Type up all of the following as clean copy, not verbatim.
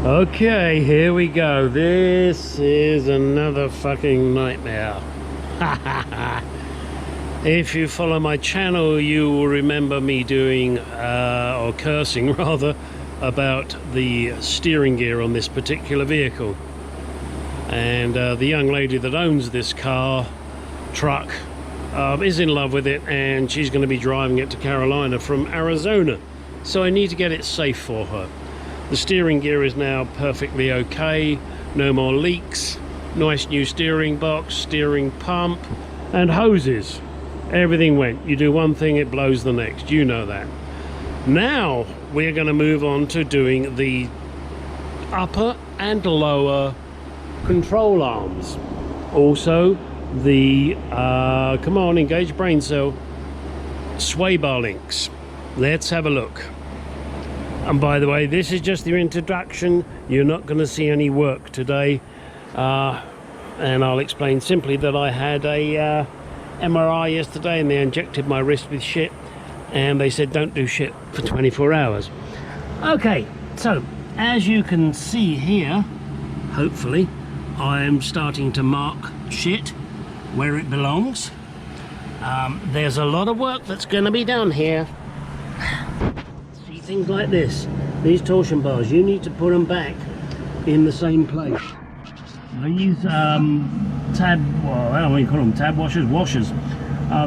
Okay, here we go. This is another fucking nightmare. If you follow my channel, you will remember me doing, or cursing rather, about the steering gear on this particular vehicle. And the young lady that owns this truck is in love with it, and she's going to be driving it to Carolina from Arizona. So I need to get it safe for her. The steering gear is now perfectly okay, no more leaks, nice new steering box, steering pump, and hoses. Everything went. You do one thing, it blows the next, you know that. Now we're going to move on to doing the upper and lower control arms. Also the, come on, engage brain cell, sway bar links. Let's have a look. And by the way, this is just your introduction. You're not going to see any work today. And I'll explain simply that I had a MRI yesterday, and they injected my wrist with shit, and they said don't do shit for 24 hours. Okay, so as you can see here, hopefully, I'm starting to mark shit where it belongs. There's a lot of work that's going to be done here. See things like this, these torsion bars, you need to put them back in the same place. These tab, well, I don't know what you call them, tab washers,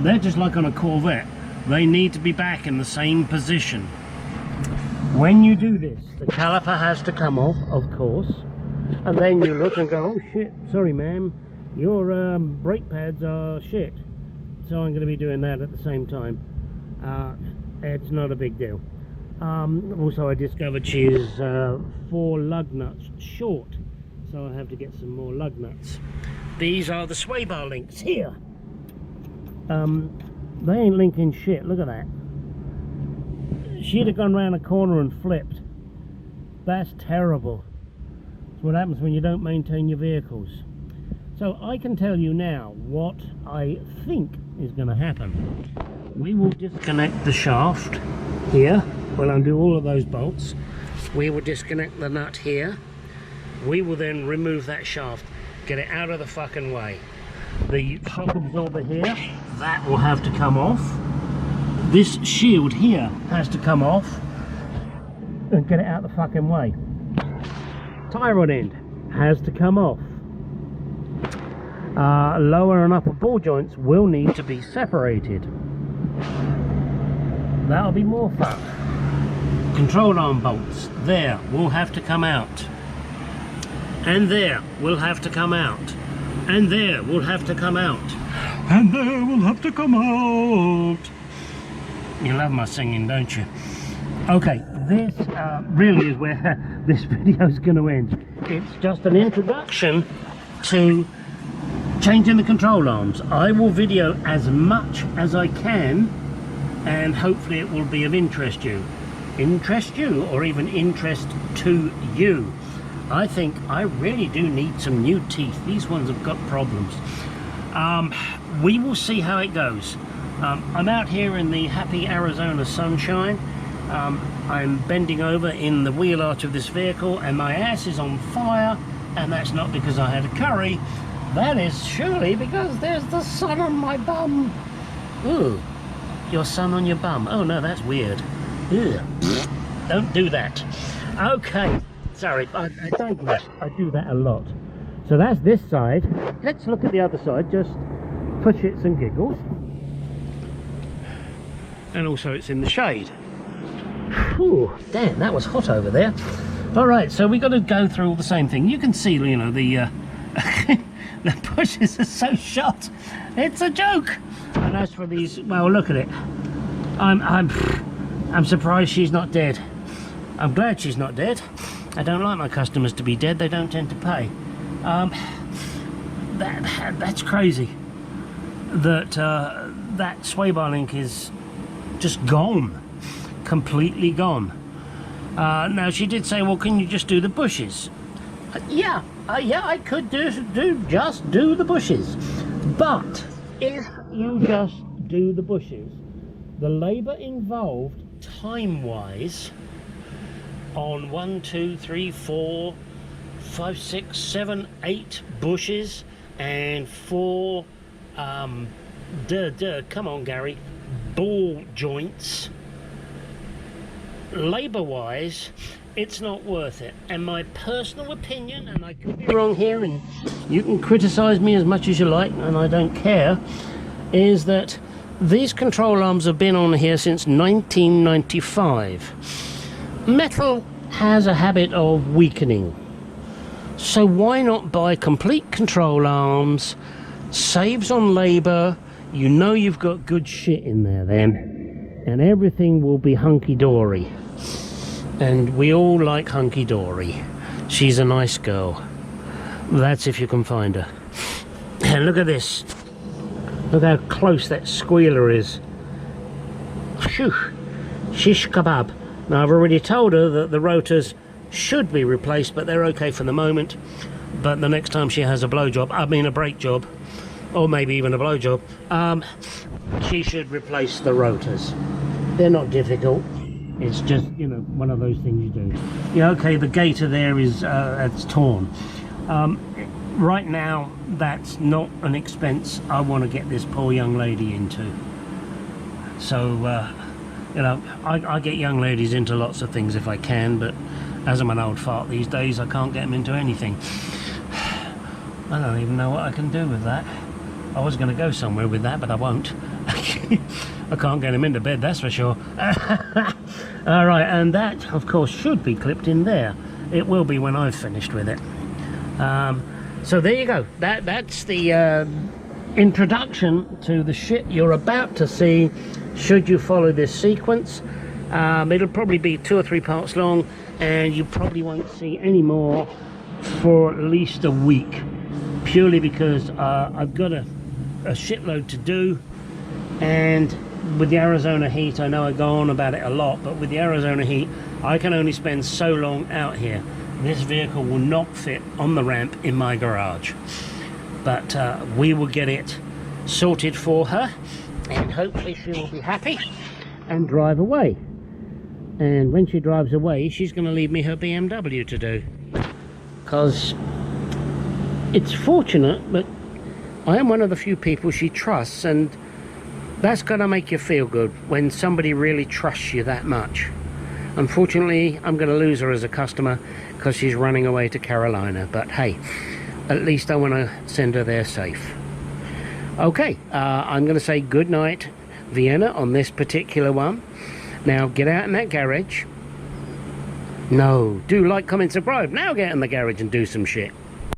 they're just like on a Corvette. They need to be back in the same position. When you do this, the caliper has to come off, of course, and then you look and go, oh shit, sorry ma'am, your brake pads are shit. So I'm going to be doing that at the same time. It's not a big deal. Also I discovered she is 4 lug nuts short, so I have to get some more lug nuts. These are the sway bar links here. They ain't linking shit, look at that. She'd have gone around a corner and flipped. That's terrible. It's what happens when you don't maintain your vehicles. So I can tell you now what I think is going to happen. We will disconnect the shaft here. We'll undo all of those bolts. We will disconnect the nut here. We will then remove that shaft, get it out of the fucking way. The shock absorber here, that will have to come off. This shield here has to come off and get it out the fucking way. Tie rod end has to come off. Lower and upper ball joints will need to be separated. That'll be more fun. Control arm bolts, there, will have to come out. And there will have to come out. And there will have to come out. And there will have to come out. You love my singing, don't you? Okay, this really is where this video is going to end. It's just an introduction to changing the control arms. I will video as much as I can, and hopefully it will be of interest you, or even interest to you. I think I really do need some new teeth. These ones have got problems. We will see how it goes. I'm out here in the happy Arizona sunshine. I'm bending over in the wheel arch of this vehicle, and my ass is on fire, and that's not because I had a curry. That is surely because there's the sun on my bum. Ooh, your sun on your bum. Oh no, that's weird. Ugh. Don't do that. Okay. Sorry, I digress. I do that a lot. So that's this side. Let's look at the other side, just for shits and giggles. And also it's in the shade. Whew, damn, that was hot over there. Alright, so we got to go through all the same thing. You can see, you know, the the bushes are so shot. It's a joke. And as for these, well, look at it. I'm surprised she's not dead. I'm glad she's not dead. I don't like my customers to be dead. They don't tend to pay. That's crazy. That sway bar link is just gone, completely gone. Now she did say, well, can you just do the bushes? Yeah, I could just do the bushes. But if you just do the bushes, the labor involved time-wise on 1, 2, 3, 4, 5, 6, 7, 8 bushes and 4 come on Gary, ball joints. Labor wise, it's not worth it. And my personal opinion, and I could be wrong here and you can criticize me as much as you like and I don't care, is that these control arms have been on here since 1995. Metal has a habit of weakening, so why not buy complete control arms? Saves on labor, you know you've got good shit in there then, and everything will be hunky-dory. And we all like hunky-dory. She's a nice girl. That's if you can find her. And look at this. Look how close that squealer is. Phew. Shish kebab. Now I've already told her that the rotors should be replaced, but they're okay for the moment. But the next time she has a blow job, I mean a brake job, or maybe even a blow job, she should replace the rotors. They're not difficult. It's just, you know, one of those things you do. Yeah, okay, the gator there is it's torn. Right now, that's not an expense I want to get this poor young lady into. So, you know, I get young ladies into lots of things if I can, but as I'm an old fart these days, I can't get them into anything. I don't even know what I can do with that. I was going to go somewhere with that, but I won't. I can't get them into bed, that's for sure. Alright, and that, of course, should be clipped in there. It will be when I've finished with it. So there you go. That's the introduction to the shit you're about to see should you follow this sequence. It'll probably be 2 or 3 parts long, and you probably won't see any more for at least a week, purely because I've got a shitload to do. And with the Arizona heat, I know I go on about it a lot, but with the Arizona heat, I can only spend so long out here. This vehicle will not fit on the ramp in my garage, but we will get it sorted for her, and hopefully she will be happy and drive away. And when she drives away, she's going to leave me her BMW to do, because it's fortunate, but I am one of the few people she trusts, and that's going to make you feel good when somebody really trusts you that much. Unfortunately, I'm going to lose her as a customer because she's running away to Carolina, but hey, at least I want to send her there safe. Okay, I'm going to say good night, Vienna, on this particular one. Now get out in that garage. No, do like, comment, subscribe. Now get in the garage and do some shit.